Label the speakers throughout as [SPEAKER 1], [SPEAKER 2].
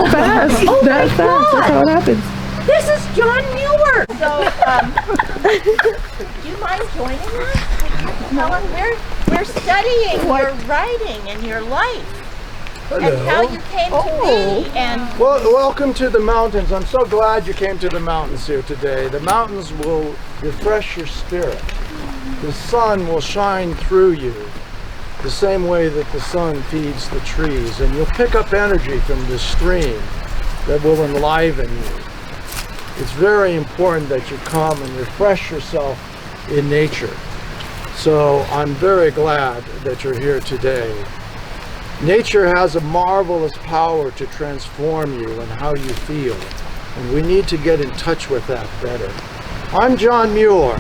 [SPEAKER 1] fast.
[SPEAKER 2] Oh
[SPEAKER 1] That fast. That's how it happens.
[SPEAKER 2] This is John Muir. So, do you mind joining us? Helen, we're studying your writing and your life.
[SPEAKER 3] Hello.
[SPEAKER 2] And how you came to be. And
[SPEAKER 3] Well, welcome to the mountains. I'm so glad you came to the mountains here today. The mountains will refresh your spirit. The sun will shine through you the same way that the sun feeds the trees, and you'll pick up energy from the stream that will enliven you. It's very important that you come and refresh yourself in nature. So I'm very glad that you're here today. Nature has a marvelous power to transform you and how you feel, and we need to get in touch with that better. I'm John Muir.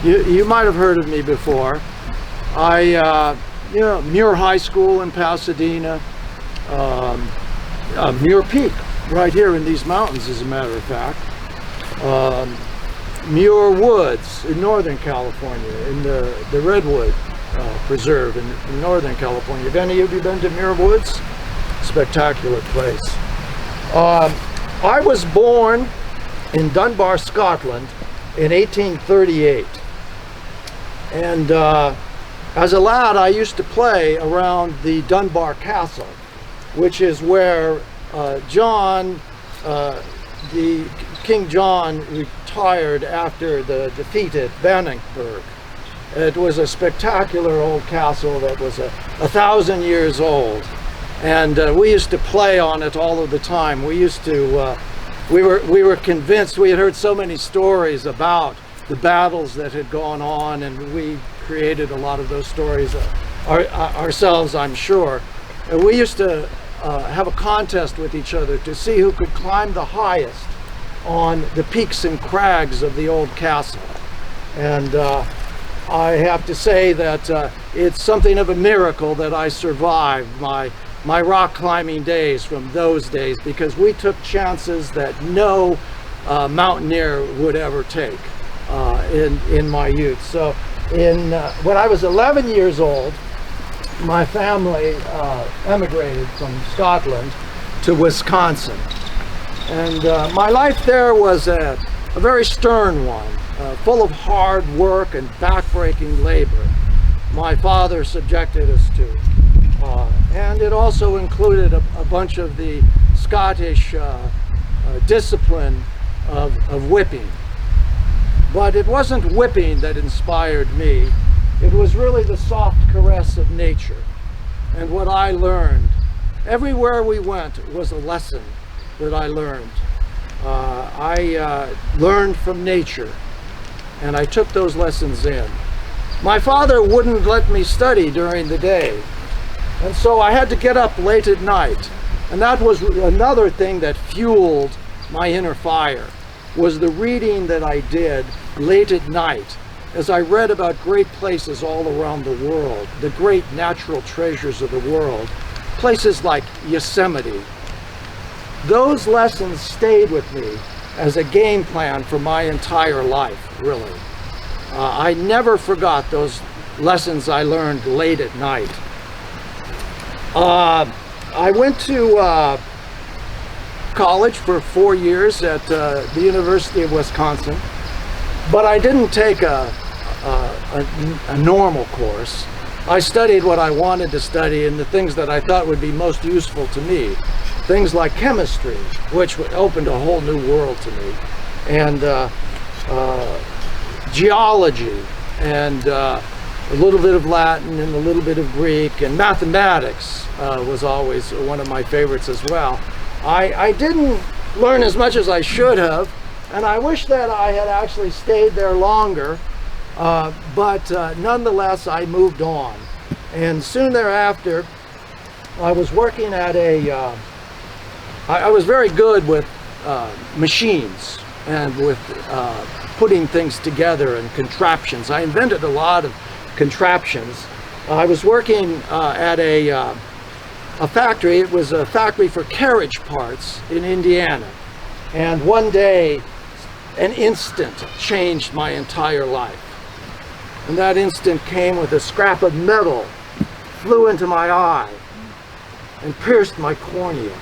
[SPEAKER 3] You might have heard of me before. Muir High School in Pasadena, Muir Peak, right here in these mountains, as a matter of fact. Muir Woods in Northern California, in the Redwood Preserve in Northern California. Have any of you been to Muir Woods? Spectacular place. I was born in Dunbar, Scotland in 1838. And as a lad, I used to play around the Dunbar Castle, which is where King John retired after the defeat at Bannockburn. It was a spectacular old castle that was 1,000 years old, and we used to play on it all of the time. We used to, we were convinced. We had heard so many stories about the battles that had gone on, and we created a lot of those stories ourselves, I'm sure. And we used to have a contest with each other to see who could climb the highest on the peaks and crags of the old castle. And I have to say that it's something of a miracle that I survived my rock climbing days from those days, because we took chances that no mountaineer would ever take in my youth. So when I was 11 years old, my family emigrated from Scotland to Wisconsin. And my life there was a very stern one, full of hard work and backbreaking labor. My father subjected us to. And it also included a bunch of the Scottish discipline of whipping. But it wasn't whipping that inspired me. It was really the soft caress of nature. And what I learned, everywhere we went was a lesson that I learned. I learned from nature, and I took those lessons in. My father wouldn't let me study during the day, and so I had to get up late at night. And that was another thing that fueled my inner fire, was the reading that I did late at night as I read about great places all around the world, the great natural treasures of the world, places like Yosemite. Those lessons stayed with me as a game plan for my entire life, really. I never forgot those lessons I learned late at night. I went to college for 4 years at the University of Wisconsin, but I didn't take a normal course. I studied what I wanted to study and the things that I thought would be most useful to me. Things like chemistry, which opened a whole new world to me, and geology, and a little bit of Latin and a little bit of Greek, and mathematics was always one of my favorites as well. I didn't learn as much as I should have, and I wish that I had actually stayed there longer, but nonetheless I moved on. And soon thereafter I was working at I was very good with machines and with putting things together and contraptions. I invented a lot of contraptions. I was working at a factory. It was a factory for carriage parts in Indiana. And one day, an instant changed my entire life. And that instant came with a scrap of metal, flew into my eye, and pierced my cornea.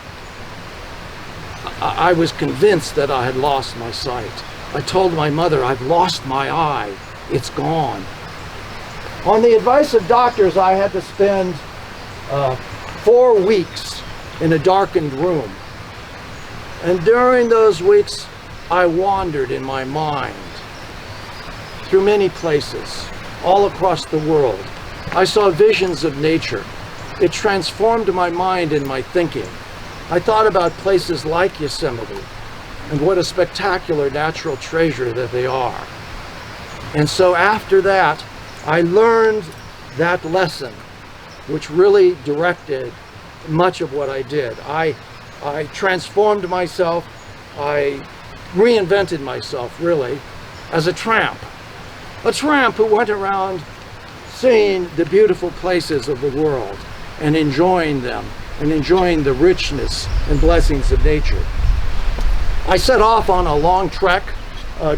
[SPEAKER 3] I was convinced that I had lost my sight. I told my mother, I've lost my eye. It's gone. On the advice of doctors, I had to spend 4 weeks in a darkened room. And during those weeks, I wandered in my mind through many places, all across the world. I saw visions of nature. It transformed my mind and my thinking. I thought about places like Yosemite and what a spectacular natural treasure that they are. And so after that, I learned that lesson, which really directed much of what I did. I transformed myself. I reinvented myself, really, as a tramp who went around seeing the beautiful places of the world and enjoying them and enjoying the richness and blessings of nature. I set off on a long trek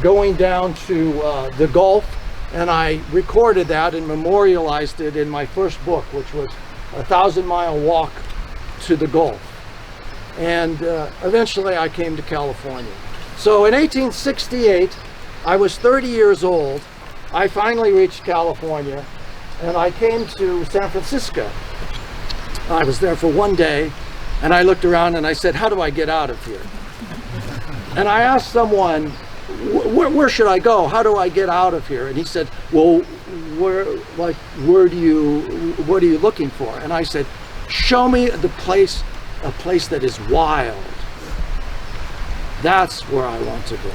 [SPEAKER 3] going down to the Gulf, and I recorded that and memorialized it in my first book, which was A 1,000-Mile Walk to the Gulf. And eventually I came to California. So in 1868, I was 30 years old. I finally reached California, and I came to San Francisco. I was there for one day, and I looked around and I said, how do I get out of here? And I asked someone, where should I go? How do I get out of here? And he said, well, what are you looking for? And I said, show me a place that is wild. That's where I want to go.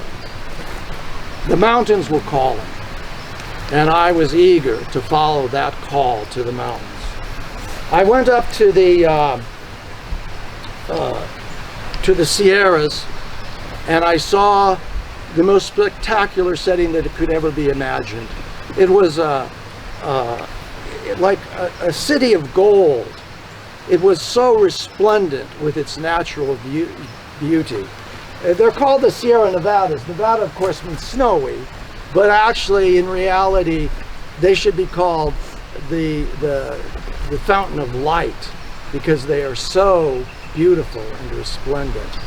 [SPEAKER 3] The mountains were calling, and I was eager to follow that call to the mountains. I went up to the Sierras, and I saw the most spectacular setting that could ever be imagined. It was like a city of gold. It was so resplendent with its natural beauty. They're called the Sierra Nevadas. Nevada, of course, means snowy, but actually, in reality, they should be called the fountain of light, because they are so beautiful and resplendent.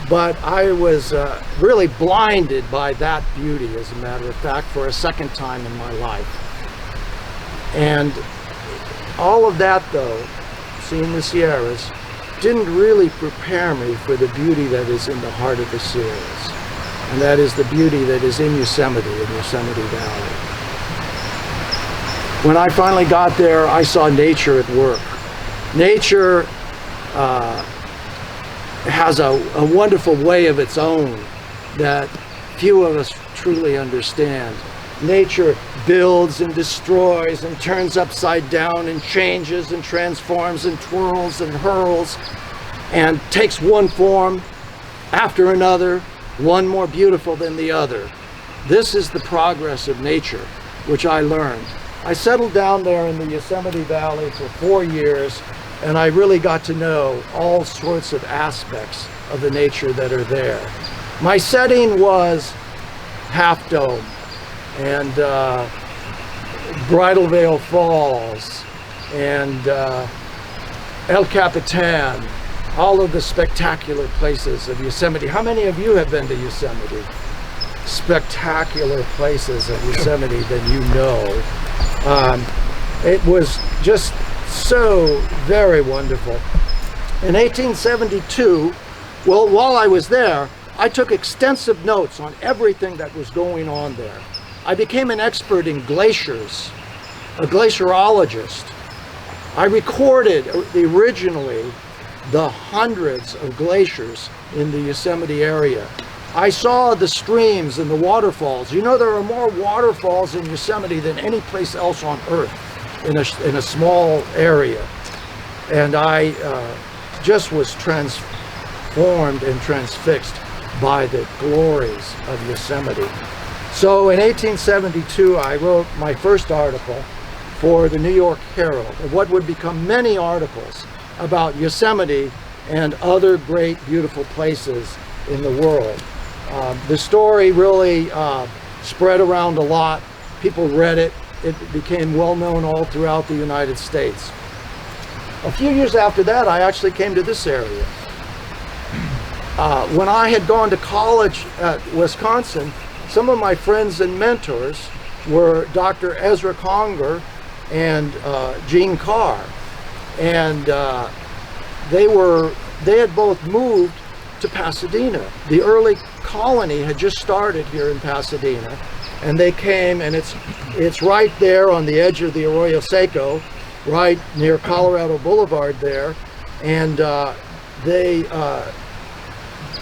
[SPEAKER 3] But I was really blinded by that beauty, as a matter of fact, for a second time in my life. And all of that, though, seeing the Sierras, didn't really prepare me for the beauty that is in the heart of the Sierras. And that is the beauty that is in Yosemite, in Yosemite Valley. When I finally got there, I saw nature at work. Nature has a wonderful way of its own that few of us truly understand. Nature builds and destroys and turns upside down and changes and transforms and twirls and hurls and takes one form after another, one more beautiful than the other. This is the progress of nature, which I learned. I settled down there in the Yosemite Valley for 4 years, and I really got to know all sorts of aspects of the nature that are there. My setting was Half Dome and Bridal Veil Falls and El Capitan, all of the spectacular places of Yosemite. How many of you have been to Yosemite? Spectacular places of Yosemite that you know. It was just so very wonderful. In 1872, well, while I was there, I took extensive notes on everything that was going on there. I became an expert in glaciers, a glaciologist. I recorded originally the hundreds of glaciers in the Yosemite area. I saw the streams and the waterfalls. You know, there are more waterfalls in Yosemite than any place else on Earth in a small area. And I just was transformed and transfixed by the glories of Yosemite. So in 1872, I wrote my first article for the New York Herald, of what would become many articles about Yosemite and other great, beautiful places in the world. The story really spread around a lot. People read it. It became well known all throughout the United States. A few years after that, I actually came to this area. when I had gone to college at Wisconsin, some of my friends and mentors were Dr. Ezra Conger and Gene Carr. And they had both moved to Pasadena. The early colony had just started here in Pasadena, and they came, and it's right there on the edge of the Arroyo Seco, right near Colorado Boulevard there. And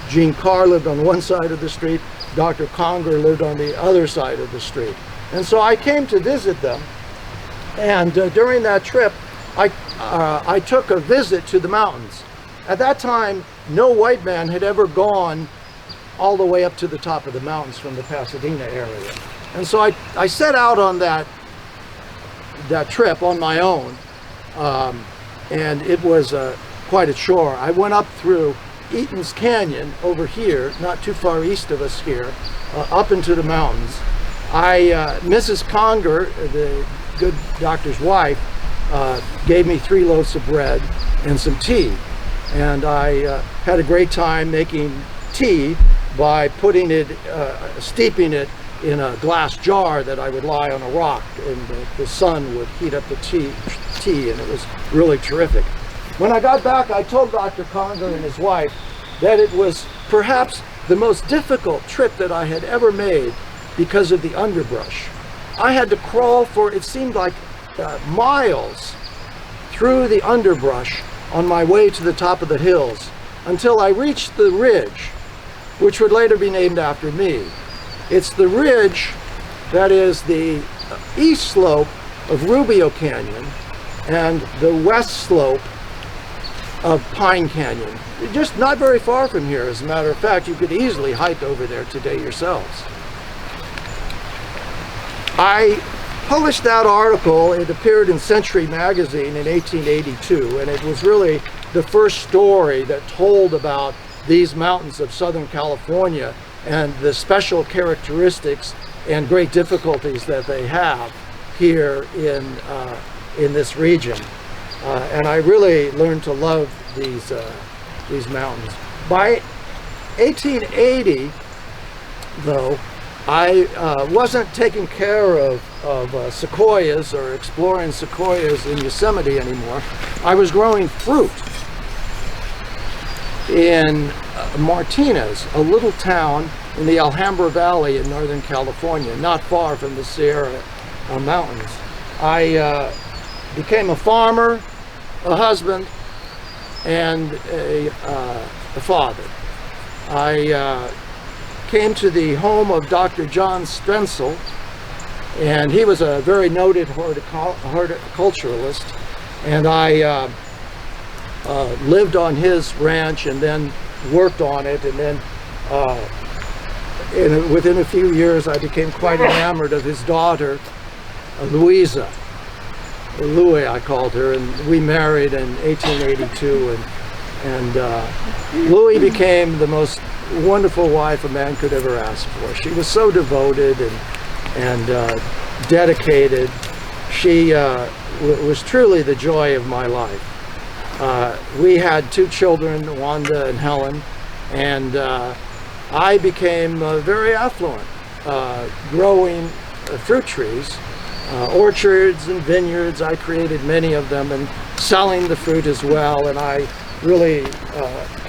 [SPEAKER 3] Gene Carr lived on one side of the street, Dr. Conger lived on the other side of the street. And so I came to visit them, and during that trip I took a visit to the mountains. At that time, no white man had ever gone all the way up to the top of the mountains from the Pasadena area. And so I set out on that trip on my own, and it was quite a chore. I went up through Eaton's Canyon over here, not too far east of us here, up into the mountains. Mrs. Conger, the good doctor's wife, gave me 3 loaves of bread and some tea. And I had a great time making tea by putting it, steeping it in a glass jar that I would lie on a rock, and the sun would heat up the tea, and it was really terrific. When I got back, I told Dr. Conger and his wife that it was perhaps the most difficult trip that I had ever made because of the underbrush. I had to crawl for, it seemed like, miles through the underbrush on my way to the top of the hills until I reached the ridge, which would later be named after me. It's the ridge that is the east slope of Rubio Canyon and the west slope of Pine Canyon. Just not very far from here, as a matter of fact. You could easily hike over there today yourselves. I published that article. It appeared in Century magazine in 1882, and it was really the first story that told about these mountains of Southern California and the special characteristics and great difficulties that they have here in this region. And I really learned to love these mountains. By 1880, though, I wasn't taking care of sequoias or exploring sequoias in Yosemite anymore. I was growing fruit in Martinez, a little town in the Alhambra Valley in Northern California, not far from the Sierra Mountains. I became a farmer, a husband, and a father. I came to the home of Dr. John Strenzel, and he was a very noted horticulturalist, and I lived on his ranch and then worked on it, and then within a few years I became quite enamored of his daughter, Louisa. Louie, I called her, and we married in 1882, and Louie became the most wonderful wife a man could ever ask for. She was so devoted and dedicated. She was truly the joy of my life. We had 2 children, Wanda and Helen, and I became very affluent, growing fruit trees, orchards and vineyards. I created many of them, and selling the fruit as well, and I really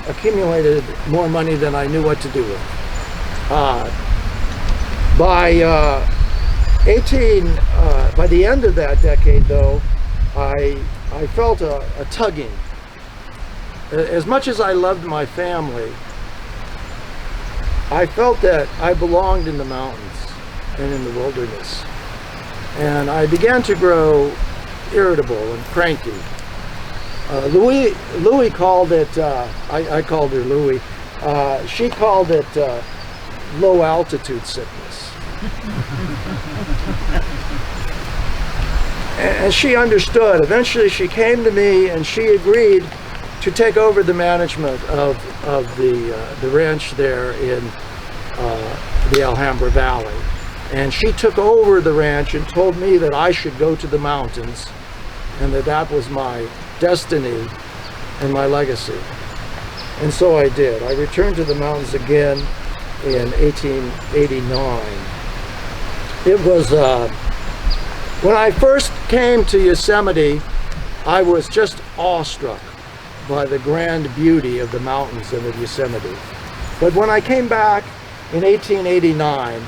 [SPEAKER 3] accumulated more money than I knew what to do with. By the end of that decade, though, I felt a tugging. As much as I loved my family, I felt that I belonged in the mountains and in the wilderness. And I began to grow irritable and cranky. Louie called it, I called her Louie, she called it low altitude sickness. And she understood. Eventually she came to me and she agreed to take over the management of the ranch there in the Alhambra Valley. And she took over the ranch and told me that I should go to the mountains, and that was my destiny and my legacy. And so I did. I returned to the mountains again in 1889. It was, when I first came to Yosemite, I was just awestruck by the grand beauty of the mountains and of Yosemite. But when I came back in 1889,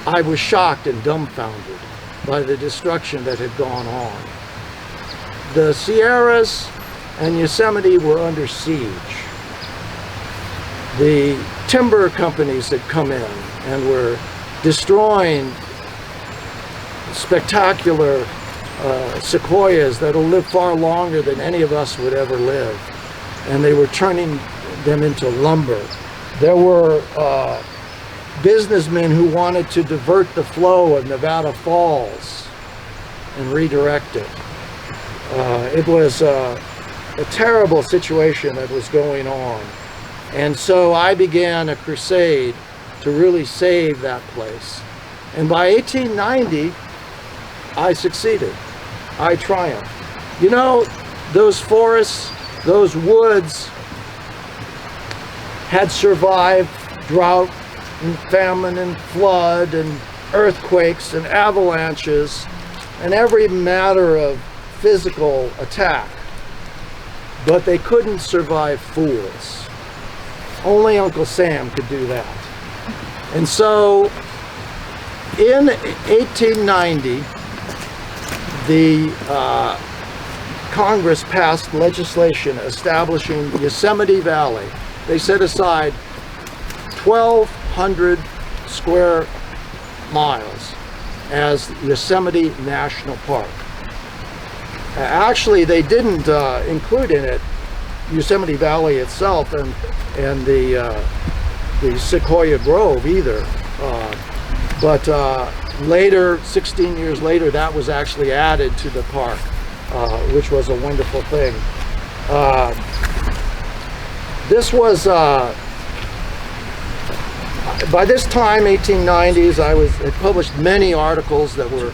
[SPEAKER 3] I was shocked and dumbfounded by the destruction that had gone on. The Sierras and Yosemite were under siege. The timber companies had come in and were destroying spectacular sequoias that'll live far longer than any of us would ever live. And they were turning them into lumber. There were businessmen who wanted to divert the flow of Nevada Falls and redirect it. It was a terrible situation that was going on. And so I began a crusade to really save that place. And by 1890, I succeeded. I triumphed. You know, those forests, those woods had survived drought and famine and flood and earthquakes and avalanches and every matter of physical attack. But they couldn't survive fools. Only Uncle Sam could do that. And so in 1890, the Congress passed legislation establishing Yosemite Valley. They set aside 1,200 square miles as Yosemite National Park. Actually, they didn't include in it Yosemite Valley itself and the Sequoia Grove either. But later, 16 years later, that was actually added to the park, which was a wonderful thing. This was, by this time, 1890s, had published many articles that were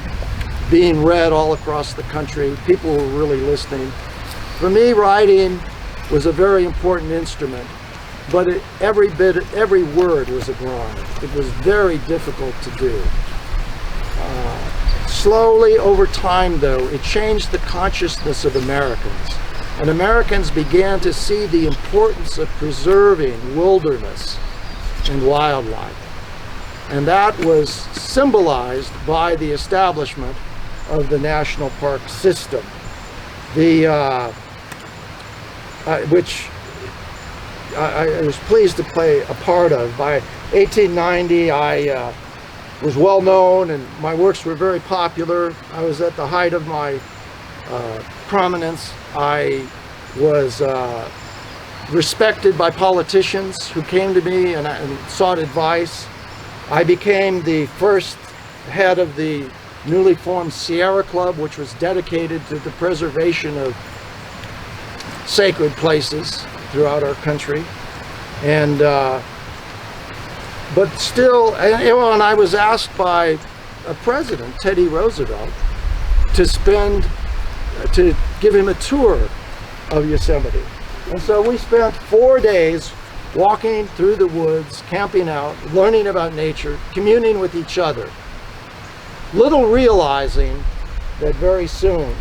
[SPEAKER 3] being read all across the country. People were really listening. For me, writing was a very important instrument, but every word was a grind. It was very difficult to do. Slowly over time, though, it changed the consciousness of Americans. And Americans began to see the importance of preserving wilderness and wildlife. And that was symbolized by the establishment of the national park system, which I was pleased to play a part of. By 1890, I was well known and my works were very popular. I was at the height of my prominence. I was respected by politicians who came to me and sought advice. I became the first head of the newly formed Sierra Club, which was dedicated to the preservation of sacred places throughout our country. And but still, and I was asked by a president, Teddy Roosevelt, to give him a tour of Yosemite. And so we spent 4 days walking through the woods, camping out, learning about nature, communing with each other, little realizing that very soon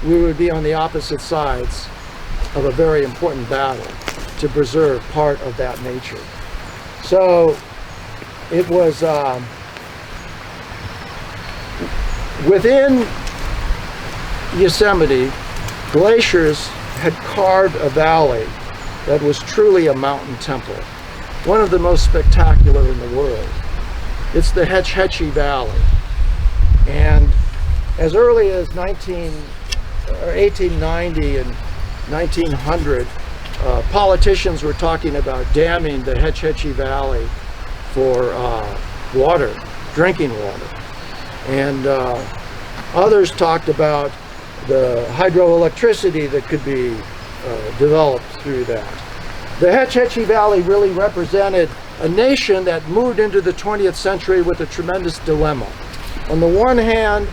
[SPEAKER 3] we would be on the opposite sides of a very important battle to preserve part of that nature. So it was within Yosemite, glaciers had carved a valley that was truly a mountain temple, one of the most spectacular in the world. It's the Hetchy Valley. And as early as 1890 and 1900, politicians were talking about damming the Hetchy Valley for water, drinking water. And others talked about the hydroelectricity that could be developed through that. The Hetchy Valley really represented a nation that moved into the 20th century with a tremendous dilemma. On the one hand,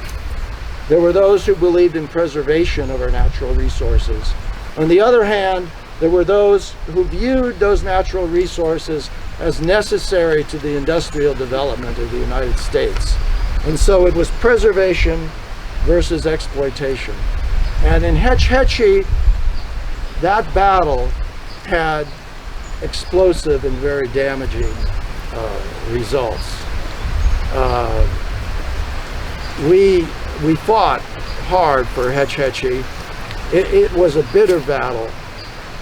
[SPEAKER 3] there were those who believed in preservation of our natural resources. On the other hand, There were those who viewed those natural resources as necessary to the industrial development of the United States. And so it was preservation versus exploitation. And in Hetchy, that battle had explosive and very damaging results. We fought hard for Hetchy. It was a bitter battle,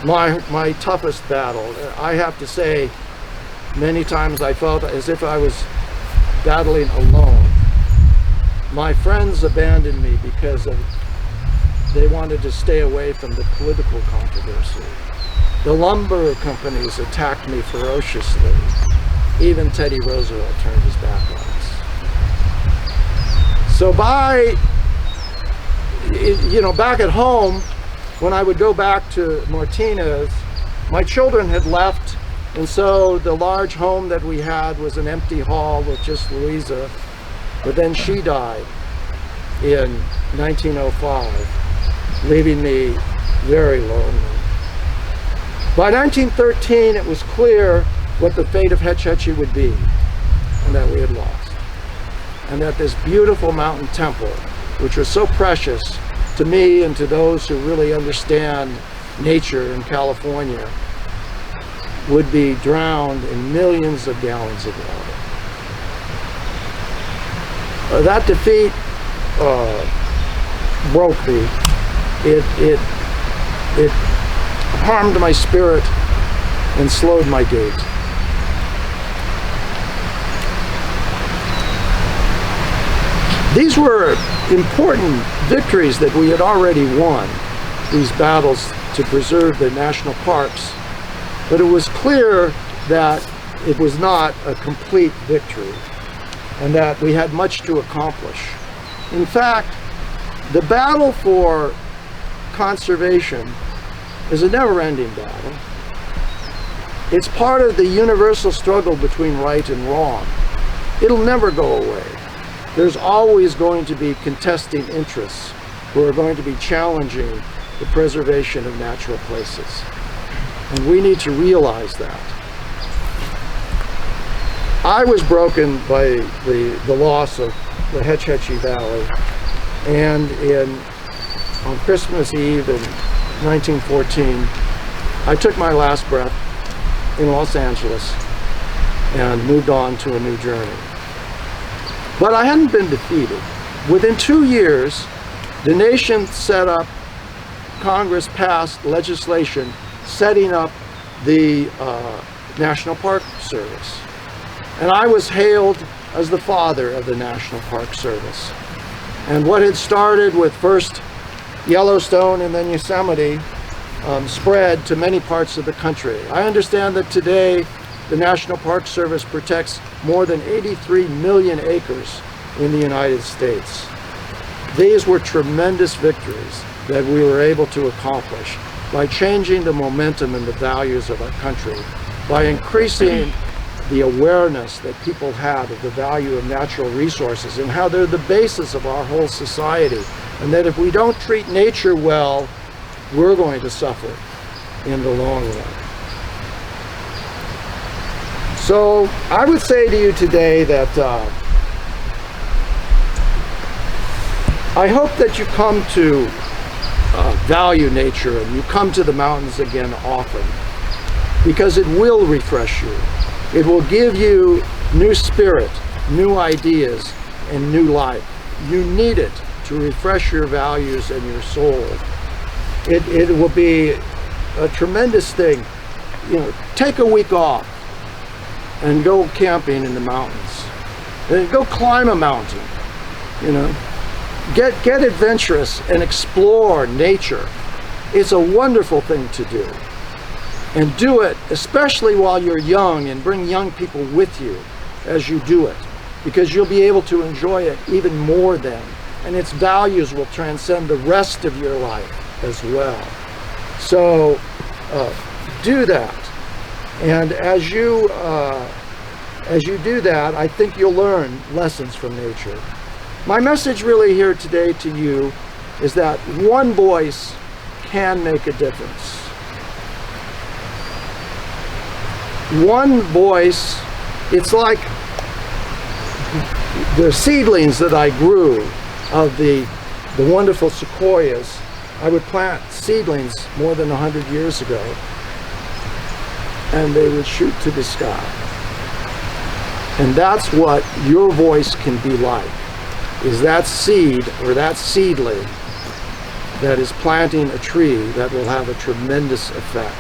[SPEAKER 3] my toughest battle. I have to say, many times I felt as if I was battling alone. My friends abandoned me because they wanted to stay away from the political controversy. The lumber companies attacked me ferociously. Even Teddy Roosevelt turned his back on us. So back at home, when I would go back to Martinez, my children had left, and so the large home that we had was an empty hall with just Louisa. But then she died in 1905, leaving me very lonely. By 1913, it was clear what the fate of Hetchy would be, and that we had lost. And that this beautiful mountain temple, which was so precious to me and to those who really understand nature in California, would be drowned in millions of gallons of water. That defeat broke me. It harmed my spirit and slowed my gait. These were important victories that we had already won, these battles to preserve the national parks, but it was clear that it was not a complete victory and that we had much to accomplish. In fact, the battle for conservation is a never-ending battle. It's part of the universal struggle between right and wrong. It'll never go away. There's always going to be contesting interests who are going to be challenging the preservation of natural places. And we need to realize that. I was broken by the loss of the Hetchy Valley, and on Christmas Eve in 1914, I took my last breath in Los Angeles and moved on to a new journey. But I hadn't been defeated. Within 2 years, the nation set up, Congress passed legislation setting up the National Park Service. And I was hailed as the father of the National Park Service. And what had started with first Yellowstone and then Yosemite spread to many parts of the country. I understand that today the National Park Service protects more than 83 million acres in the United States. These were tremendous victories that we were able to accomplish by changing the momentum and the values of our country, by increasing the awareness that people have of the value of natural resources and how they're the basis of our whole society, and that if we don't treat nature well, we're going to suffer in the long run. So I would say to you today that I hope that you come to value nature and you come to the mountains again often, because it will refresh you. It will give you new spirit, new ideas, and new life. You need it to refresh your values and your soul. It will be a tremendous thing. Take a week off and go camping in the mountains. And go climb a mountain. Get adventurous and explore nature. It's a wonderful thing to do. And do it, especially while you're young, and bring young people with you as you do it, because you'll be able to enjoy it even more then, and its values will transcend the rest of your life as well. So do that, and as you do that, I think you'll learn lessons from nature. My message really here today to you is that one voice can make a difference. one voice, it's like the seedlings that I grew of the wonderful sequoias. I would plant seedlings more than 100 years ago, and they would shoot to the sky. And that's what your voice can be like, is that seed or that seedling that is planting a tree that will have a tremendous effect.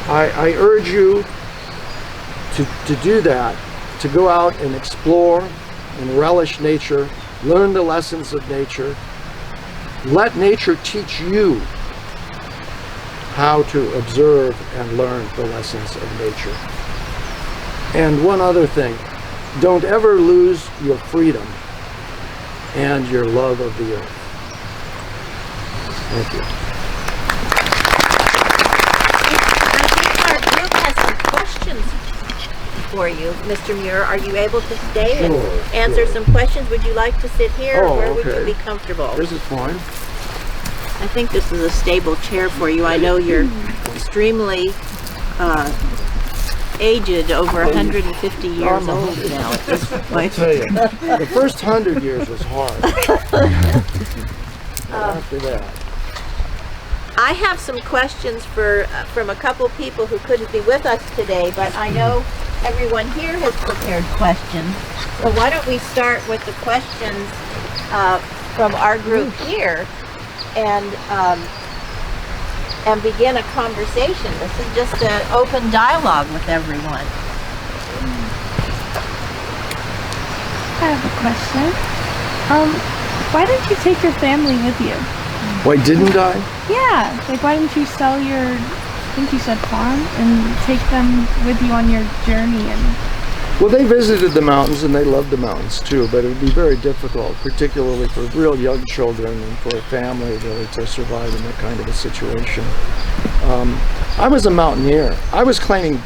[SPEAKER 3] I urge you to do that, to go out and explore and relish nature, learn the lessons of nature. Let nature teach you how to observe and learn the lessons of nature. And one other thing, don't ever lose your freedom and your love of the earth. Thank you.
[SPEAKER 2] I think our group has some questions for you, Mr. Muir. Are you able to stay and answer some questions? Would you like to sit here, or where would you be comfortable?
[SPEAKER 3] This is fine.
[SPEAKER 2] I think this is a stable chair for you. I know you're extremely aged, over 150 years old now at this point.
[SPEAKER 3] I'll tell you, the first 100 years was hard. After that.
[SPEAKER 2] I have some questions from a couple people who couldn't be with us today, but I know everyone here has prepared questions. So why don't we start with the questions from our group here, and begin a conversation. This is just an open dialogue with everyone.
[SPEAKER 1] I have a question. Why didn't you take your family with you?
[SPEAKER 3] Why didn't I?
[SPEAKER 1] Yeah, like why didn't you sell your, I think you said farm, and take them with you on your journey? And
[SPEAKER 3] Well, they visited the mountains and they loved the mountains too, but it would be very difficult, particularly for real young children and for a family really to survive in that kind of a situation. I was a mountaineer. I was climbing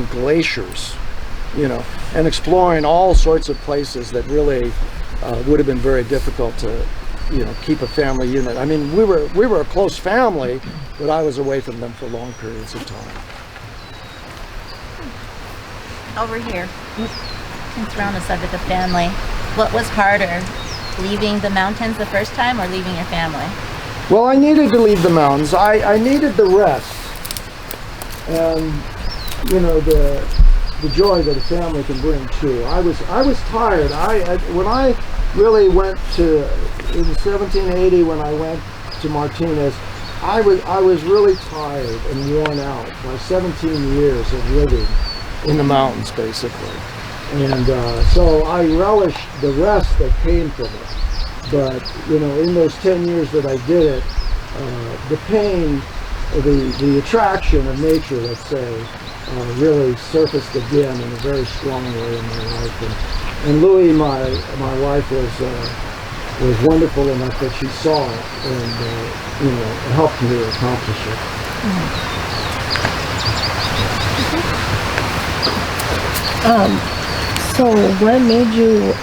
[SPEAKER 3] glaciers, you know, and exploring all sorts of places that really would have been very difficult to, you know, keep a family unit. I mean, we were a close family, but I was away from them for long periods of time.
[SPEAKER 2] Over here.
[SPEAKER 4] Since we're on the subject of family, what was harder, leaving the mountains the first time or leaving your family?
[SPEAKER 3] Well, I needed to leave the mountains. I needed the rest and, you know, the joy that a family can bring too. I was tired. When I really went to, in 1780 when I went to Martinez, I was really tired and worn out by 17 years of living in the mountains, basically. And so I relished the rest that came from it. But, you know, in those 10 years that I did it, the pain, the attraction of nature, let's say, really surfaced again in a very strong way in my life. And Louie, my wife, was wonderful enough that she saw it and, you know, helped me accomplish it.
[SPEAKER 1] Mm-hmm.
[SPEAKER 5] So what made you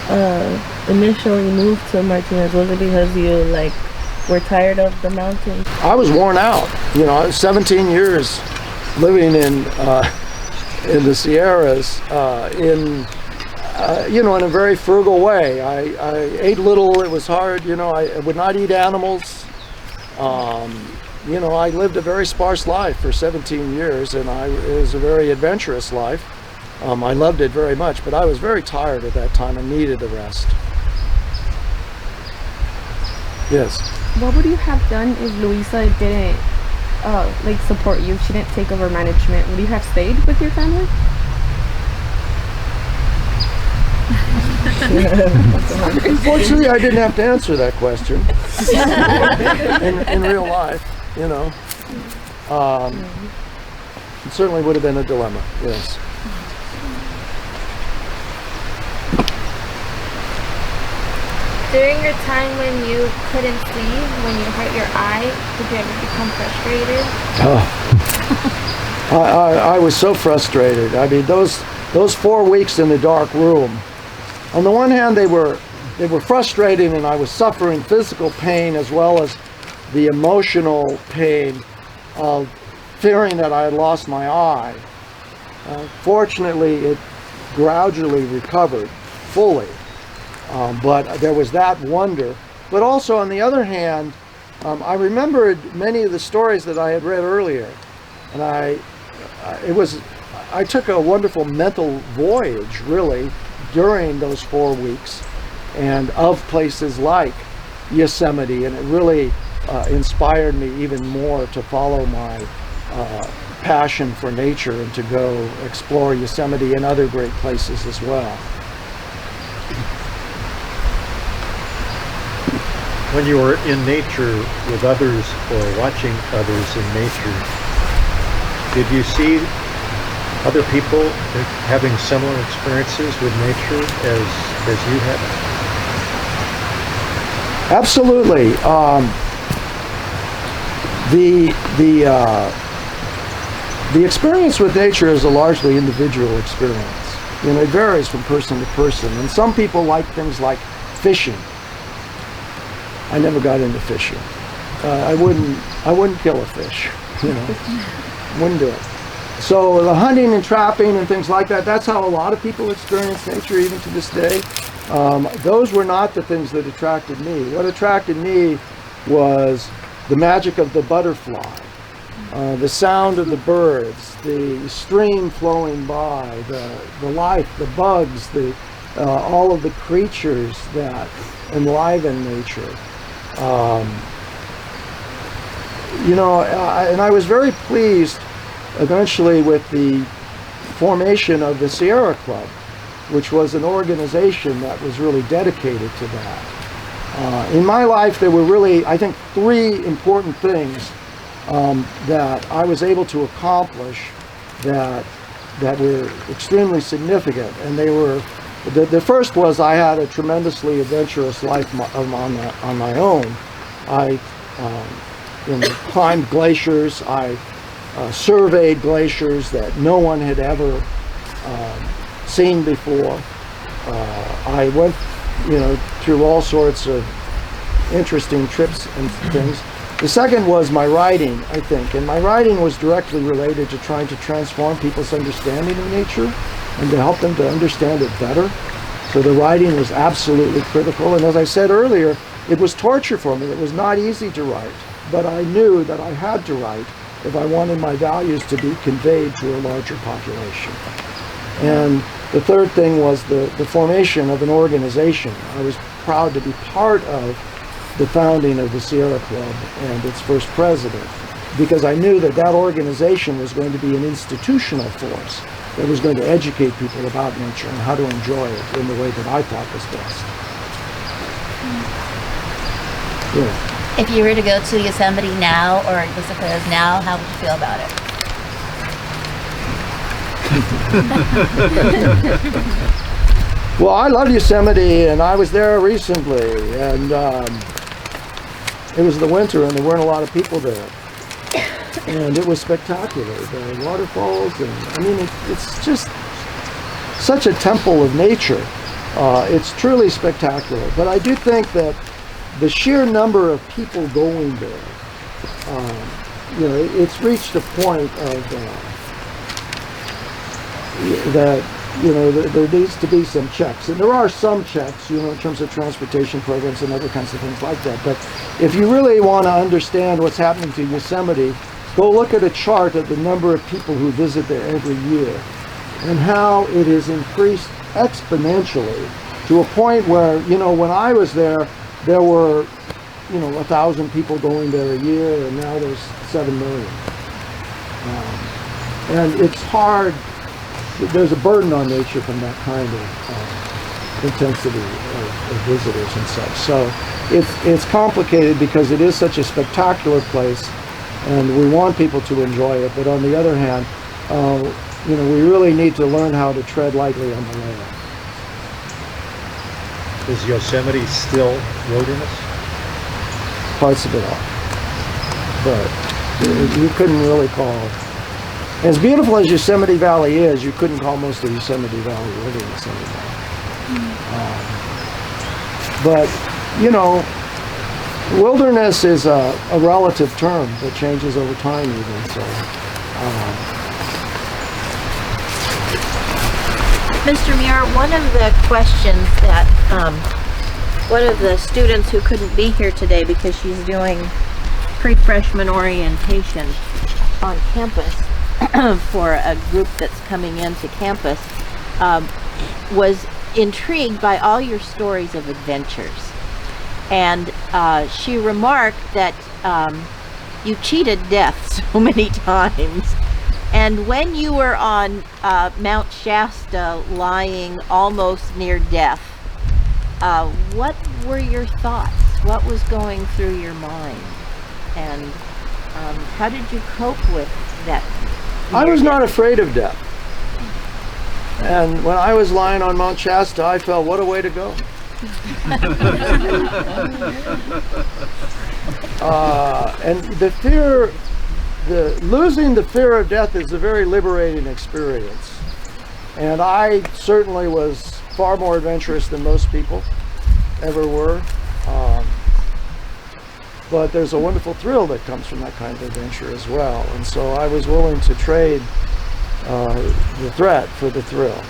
[SPEAKER 5] initially move to Martinez? Was it because you were tired of the mountains?
[SPEAKER 3] I was worn out. You know, I was 17 years living in the Sierras you know, in a very frugal way. I ate little. It was hard. You know, I would not eat animals. You know, I lived a very sparse life for 17 years, and it was a very adventurous life. I loved it very much, but I was very tired at that time and needed a rest. Yes.
[SPEAKER 1] what would you have done if Louisa didn't support you? If she didn't take over management, would you have stayed with your family?
[SPEAKER 3] Unfortunately, I didn't have to answer that question in real life, you know. It certainly would have been a dilemma, yes.
[SPEAKER 1] During your time when you couldn't see, when you hurt your eye, did you ever become frustrated?
[SPEAKER 3] I was so frustrated. I mean, those 4 weeks in the dark room, on the one hand, they were frustrating, and I was suffering physical pain as well as the emotional pain of fearing that I had lost my eye. Fortunately, it gradually recovered fully, but there was that wonder. But also, on the other hand, I remembered many of the stories that I had read earlier, and I took a wonderful mental voyage, really, during those 4 weeks, and of places like Yosemite, and it really inspired me even more to follow my passion for nature and to go explore Yosemite and other great places as well.
[SPEAKER 6] When you were in nature with others or watching others in nature, did you see other people having similar experiences with nature as you had?
[SPEAKER 3] Absolutely. The experience with nature is a largely individual experience. You know, it varies from person to person, and some people like things like fishing. I never got into fishing. I wouldn't kill a fish. You know, wouldn't do it. So the hunting and trapping and things like that, that's how a lot of people experience nature even to this day. Those were not the things that attracted me. What attracted me was the magic of the butterfly, the sound of the birds, the stream flowing by, the life, the bugs, all of the creatures that enliven nature. And I was very pleased eventually with the formation of the Sierra Club, which was an organization that was really dedicated to that. In my life, there were really, I think, 3 important things that I was able to accomplish that were extremely significant. And they were, the first was I had a tremendously adventurous life on my own. I climbed glaciers. I surveyed glaciers that no one had ever seen before. I went, through all sorts of interesting trips and things. The second was my writing, I think, and my writing was directly related to trying to transform people's understanding of nature and to help them to understand it better. So the writing was absolutely critical, and as I said earlier, it was torture for me. It was not easy to write, but I knew that I had to write if I wanted my values to be conveyed to a larger population. And the third thing was the formation of an organization. I was proud to be part of the founding of the Sierra Club and its first president, because I knew that organization was going to be an institutional force that was going to educate people about nature and how to enjoy it in the way that I thought was best. Yeah.
[SPEAKER 4] If you were to go to Yosemite now, or Los Angeles now, how would you feel about it?
[SPEAKER 3] Well, I love Yosemite, and I was there recently, and it was the winter, and there weren't a lot of people there, and it was spectacular. The waterfalls, and I mean, it's just such a temple of nature. It's truly spectacular. But I do think that the sheer number of people going there, it's reached a point of that there needs to be some checks, and there are some checks, in terms of transportation programs and other kinds of things like that. But if you really want to understand what's happening to Yosemite, go look at a chart of the number of people who visit there every year, and how it has increased exponentially to a point where, when I was there, there were, 1,000 people going there a year, and now there's 7 million. And it's hard. There's a burden on nature from that kind of intensity of visitors and such. So it's complicated because it is such a spectacular place, and we want people to enjoy it. But on the other hand, we really need to learn how to tread lightly on the land.
[SPEAKER 6] Is Yosemite still wilderness?
[SPEAKER 3] Parts of it are, but you couldn't really call. As beautiful as Yosemite Valley is, you couldn't call most of Yosemite Valley wilderness anymore. But Wilderness is a relative term that changes over time even, so.
[SPEAKER 2] Mr. Muir, one of the questions that one of the students who couldn't be here today because she's doing pre-freshman orientation on campus for a group that's coming into campus was intrigued by all your stories of adventures. And she remarked that you cheated death so many times. And when you were on Mount Shasta lying almost near death, what were your thoughts? What was going through your mind? And how did you cope with that?
[SPEAKER 3] I was not afraid of death. And when I was lying on Mount Shasta, I felt, what a way to go. And the fear, losing the fear of death is a very liberating experience. And I certainly was far more adventurous than most people ever were. But there's a wonderful thrill that comes from that kind of adventure as well. And so I was willing to trade the threat for the thrill.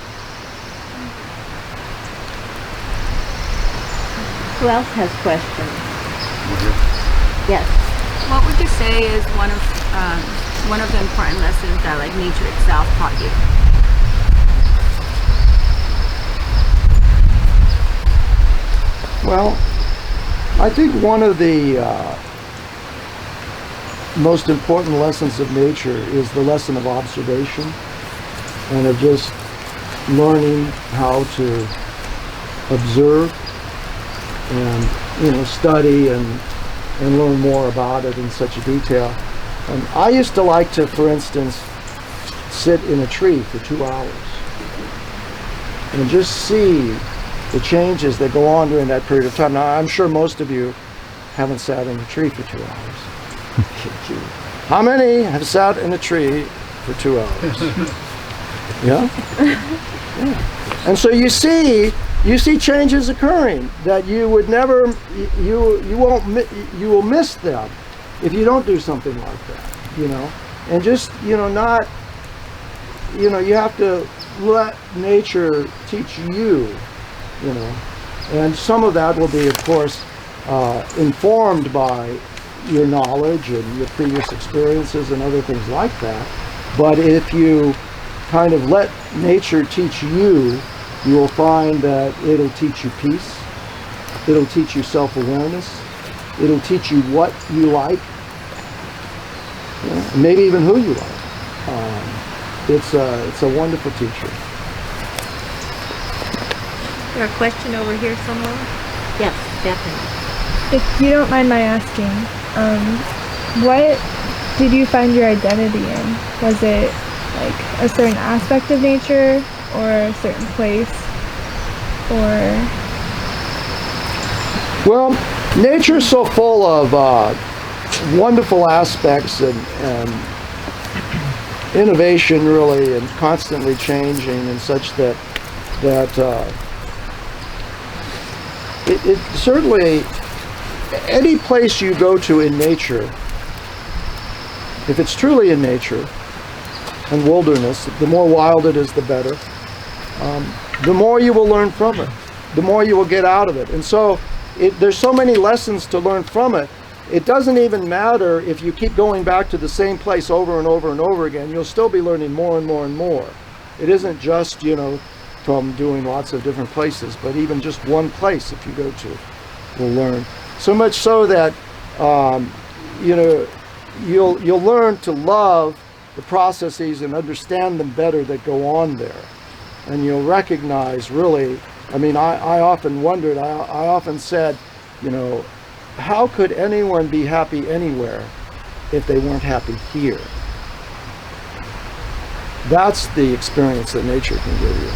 [SPEAKER 2] Who else has questions? Yes.
[SPEAKER 7] What would you say is one of the important lessons that like nature itself taught you?
[SPEAKER 3] Well, I think one of the most important lessons of nature is the lesson of observation and of just learning how to observe and study and learn more about it in such a detail. I used to like to, for instance, sit in a tree for 2 hours and just see the changes that go on during that period of time. Now, I'm sure most of you haven't sat in a tree for 2 hours. How many have sat in a tree for 2 hours? Yeah? Yeah. And so you see changes occurring that you would never, you will miss them if you don't do something like that, and just, not, you have to let nature teach you, and some of that will be, of course, informed by your knowledge and your previous experiences and other things like that. But if you kind of let nature teach you, you will find that it'll teach you peace, it'll teach you self-awareness, it'll teach you what you like, and maybe even who you like. It's a wonderful teacher.
[SPEAKER 1] Is there a question over here somewhere?
[SPEAKER 2] Yes, definitely.
[SPEAKER 8] If you don't mind my asking, what did you find your identity in? Was it like a certain aspect of nature or a certain place, or?
[SPEAKER 3] Well, nature's so full of wonderful aspects and innovation, really, and constantly changing, and such that it certainly, any place you go to in nature, if it's truly in nature and wilderness, the more wild it is, the better. The more you will learn from it, the more you will get out of it. And so there's so many lessons to learn from it. It doesn't even matter if you keep going back to the same place over and over and over again. You'll still be learning more and more and more. It isn't just, from doing lots of different places, but even just one place, if you go to, will learn. So much so that, you'll learn to love the processes and understand them better that go on there. And you'll recognize, really, I often wondered, I often said, how could anyone be happy anywhere if they weren't happy here? That's the experience that nature can give you.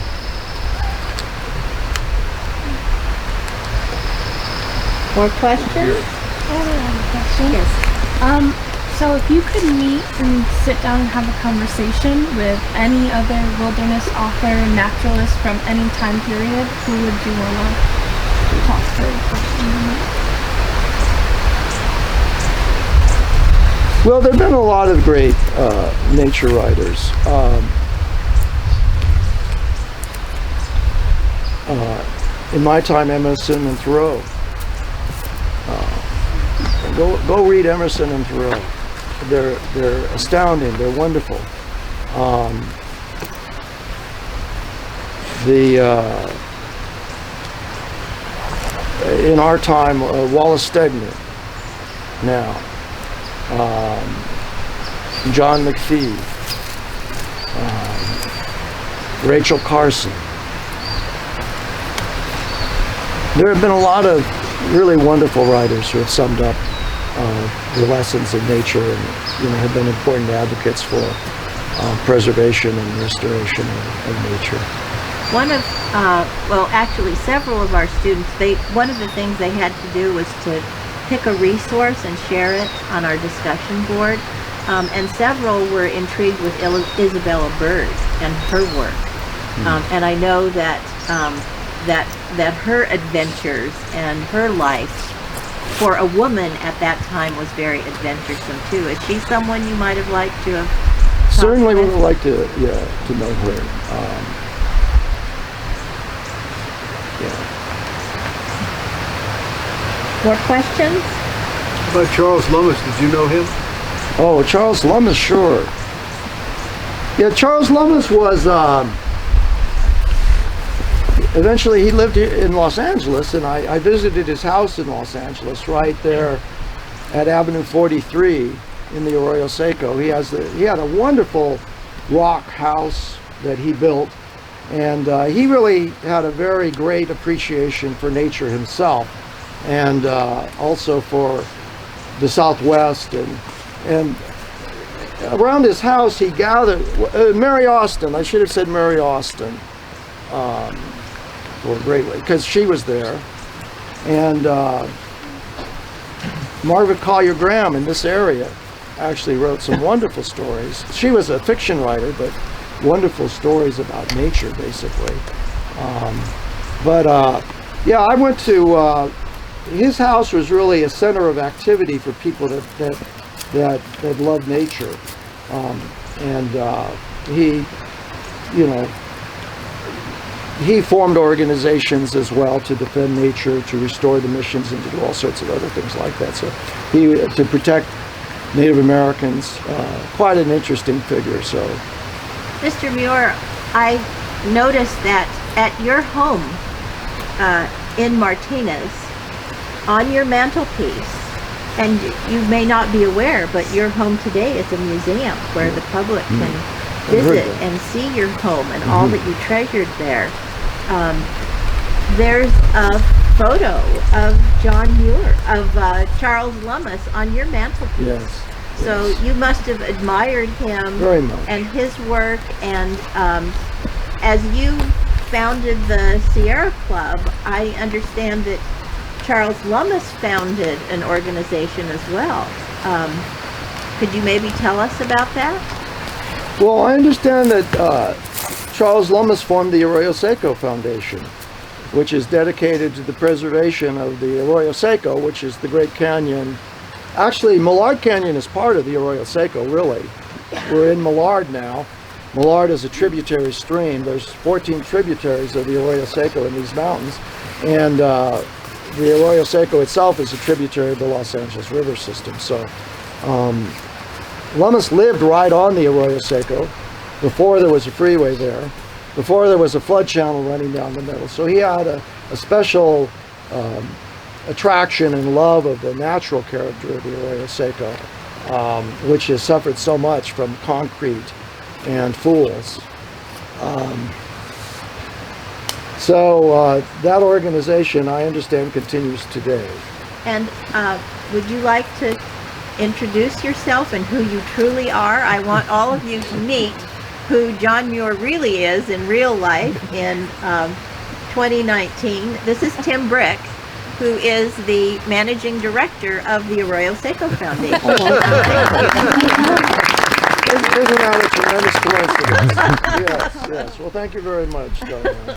[SPEAKER 2] More questions?
[SPEAKER 8] I have a question.
[SPEAKER 2] Yes.
[SPEAKER 8] So if you could meet and sit down and have a conversation with any other wilderness author, naturalist from any time period, who would you want to talk to?
[SPEAKER 3] Well, there have been a lot of great nature writers. In my time, Emerson and Thoreau. Go read Emerson and Thoreau. They're astounding. They're wonderful. In our time, Wallace Stegner now, John McPhee, Rachel Carson. There have been a lot of really wonderful writers who have summed up the lessons of nature and have been important advocates for preservation and restoration of nature.
[SPEAKER 2] One of, well, actually several of our students, one of the things they had to do was to pick a resource and share it on our discussion board. And several were intrigued with Isabella Bird and her work. And I know that that her adventures and her life for a woman at that time was very adventuresome too. Is she someone you might have liked to have
[SPEAKER 3] Certainly
[SPEAKER 2] talked
[SPEAKER 3] would
[SPEAKER 2] with?
[SPEAKER 3] have liked to know her.
[SPEAKER 2] More questions?
[SPEAKER 9] How about Charles Lummis? Did you know him?
[SPEAKER 3] Oh, Charles Lummis, sure. Yeah, Charles Lummis was, eventually he lived here in Los Angeles, and I visited his house in Los Angeles, right there at Avenue 43 in the Arroyo Seco. He had a wonderful rock house that he built, and he really had a very great appreciation for nature himself, and also for the Southwest, and around his house he gathered Mary Austin. I should have said Mary Austin for greatly, because she was there, and Margaret Collier Graham in this area actually wrote some wonderful stories. She was a fiction writer, but wonderful stories about nature, basically. Yeah, I went to his house. Was really a center of activity for people that love nature, he formed organizations as well to defend nature, to restore the missions, and to do all sorts of other things like that. So to protect Native Americans, quite an interesting figure. So,
[SPEAKER 2] Mr. Muir, I noticed that at your home in Martinez, on your mantelpiece, and you may not be aware, but your home today is a museum where the public can visit and see your home and all that you treasured there. There's a photo of John Muir, of Charles Lummis on your mantelpiece.
[SPEAKER 3] yes.
[SPEAKER 2] So you must have admired him
[SPEAKER 3] Very much.
[SPEAKER 2] and his work, and as you founded the Sierra Club, I understand that Charles Lummis founded an organization as well. Could you maybe tell us about that?
[SPEAKER 3] Well, I understand that Charles Lummis formed the Arroyo Seco Foundation, which is dedicated to the preservation of the Arroyo Seco, which is the Great Canyon. Actually, Millard Canyon is part of the Arroyo Seco, really. We're in Millard now. Millard is a tributary stream. There's 14 tributaries of the Arroyo Seco in these mountains, and the Arroyo Seco itself is a tributary of the Los Angeles River system. So Lummis lived right on the Arroyo Seco before there was a freeway there, before there was a flood channel running down the middle. So he had a special attraction and love of the natural character of the Arroyo Seco, which has suffered so much from concrete and fools. So that organization, I understand, continues today.
[SPEAKER 2] And would you like to introduce yourself and who you truly are? I want all of you to meet who John Muir really is in real life in 2019. This is Tim Brick, who is the managing director of the Arroyo Seco Foundation.
[SPEAKER 3] Isn't that a tremendous coincidence? Yes, yes. Well, thank you very much, Diane.